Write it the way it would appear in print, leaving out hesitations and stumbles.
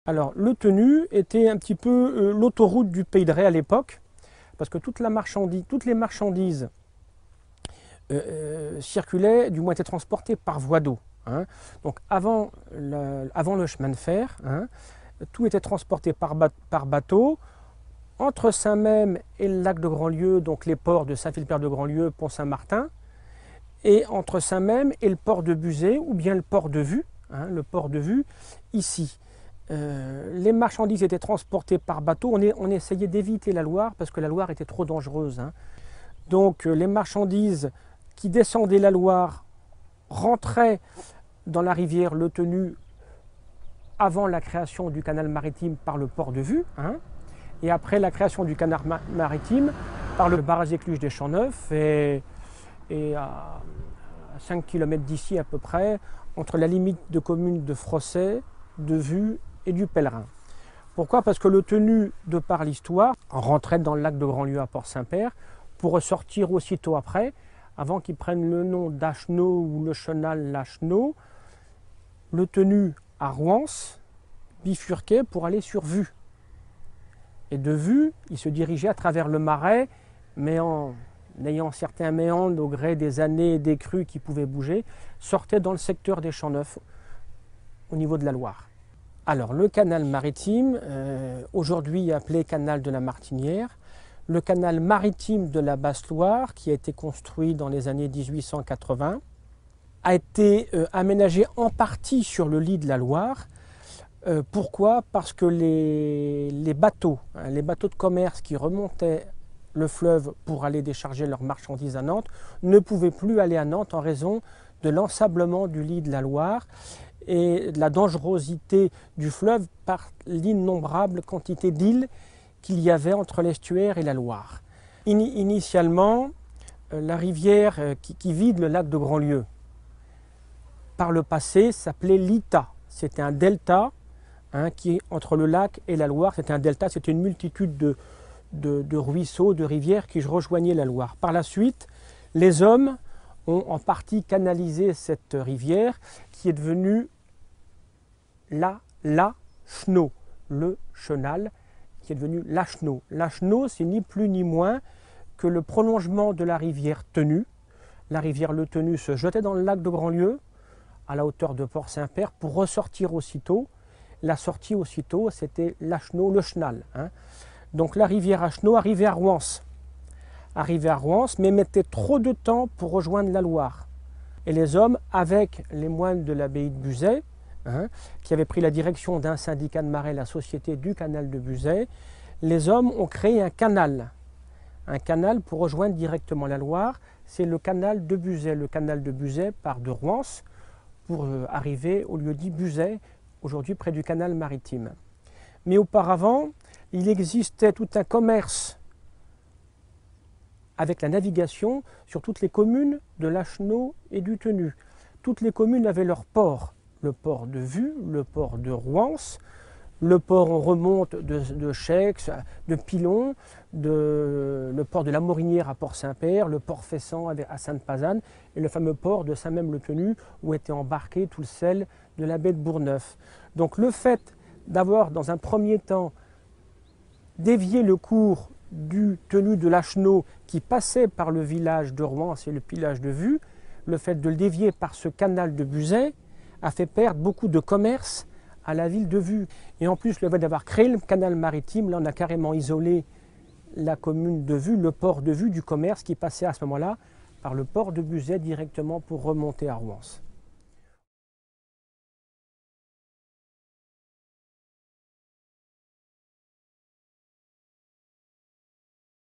Alors, le Tenu était un petit peu l'autoroute du Pays de Ré à l'époque, parce que toutes les marchandises circulaient, du moins étaient transportées par voie d'eau. Hein. Donc, avant le chemin de fer, hein, tout était transporté par bateau. Entre Saint-Memme et le lac de Grandlieu, donc les ports de Saint-Philbert-de-Grandlieu, Pont-Saint-Martin, et entre Saint-Memme et le port de Buzet, ou bien le port de Vue, hein, ici. Les marchandises étaient transportées par bateau. On essayait d'éviter la Loire parce que la Loire était trop dangereuse. Hein. Donc les marchandises qui descendaient la Loire rentraient dans la rivière Le Tenu avant la création du canal maritime par le port de Vue. Hein, et après la création du canal maritime par le barrage écluche des Champs-Neufs et à 5 km d'ici à peu près, entre la limite de communes de Frosset, de Vue et du Pèlerin. Pourquoi? Parce que le Tenu, de par l'histoire, rentrait dans le lac de Grandlieu à Port-Saint-Père pour ressortir aussitôt après, avant qu'il prenne le nom d'Acheneau ou le chenal Lacheneau. Le Tenu à Rouens bifurquait pour aller sur Vue. Et de Vue, il se dirigeait à travers le Marais, mais en ayant certains méandres au gré des années et des crues qui pouvaient bouger, sortait dans le secteur des Champs-Neufs, au niveau de la Loire. Alors, le canal maritime, aujourd'hui appelé canal de la Martinière, le canal maritime de la Basse-Loire, qui a été construit dans les années 1880, a été aménagé en partie sur le lit de la Loire. Pourquoi? Parce que les bateaux de commerce qui remontaient le fleuve pour aller décharger leurs marchandises à Nantes ne pouvaient plus aller à Nantes en raison de l'ensablement du lit de la Loire et de la dangerosité du fleuve par l'innombrable quantité d'îles qu'il y avait entre l'estuaire et la Loire. Initialement, la rivière qui vide le lac de Grandlieu, par le passé, s'appelait l'Ita. C'était un delta qui est entre le lac et la Loire. C'était un delta, c'était une multitude de ruisseaux, de rivières qui rejoignaient la Loire. Par la suite, les hommes ont en partie canalisé cette rivière qui est devenue Lacheneau, le chenal, qui est devenu Lacheneau. Lacheneau, c'est ni plus ni moins que le prolongement de la rivière Tenu. La rivière Le Tenu se jetait dans le lac de Grandlieu, à la hauteur de Port-Saint-Père, pour ressortir aussitôt. La sortie aussitôt, c'était Lacheneau, le chenal. Hein. Donc la rivière Acheneau arrivait à Rouens. Mais mettait trop de temps pour rejoindre la Loire. Et les hommes, avec les moines de l'abbaye de Buzet, qui avaient pris la direction d'un syndicat de marais, la Société du canal de Buzet, les hommes ont créé un canal pour rejoindre directement la Loire. C'est le canal de Buzet. Le canal de Buzet part de Rouens pour arriver au lieu dit Buzet, aujourd'hui près du canal maritime. Mais auparavant, il existait tout un commerce avec la navigation sur toutes les communes de Lacheneau et du Tenu. Toutes les communes avaient leur port. Le port de Vue, le port de Rouens, le port en remonte de Chaix, de Pilon, le port de la Morinière à Port-Saint-Père, le port Fessan à Sainte-Pazanne et le fameux port de Saint-Memme-le-Tenu où était embarqué tout le sel de la baie de Bourgneuf. Donc le fait d'avoir dans un premier temps dévié le cours du Tenu de Lacheneau qui passait par le village de Rouens et le village de Vue, le fait de le dévier par ce canal de Buzet a fait perdre beaucoup de commerce à la ville de Vue. Et en plus, le fait d'avoir créé le canal maritime, là on a carrément isolé la commune de Vue, le port de Vue du commerce qui passait à ce moment-là par le port de Buzet directement pour remonter à Rouens.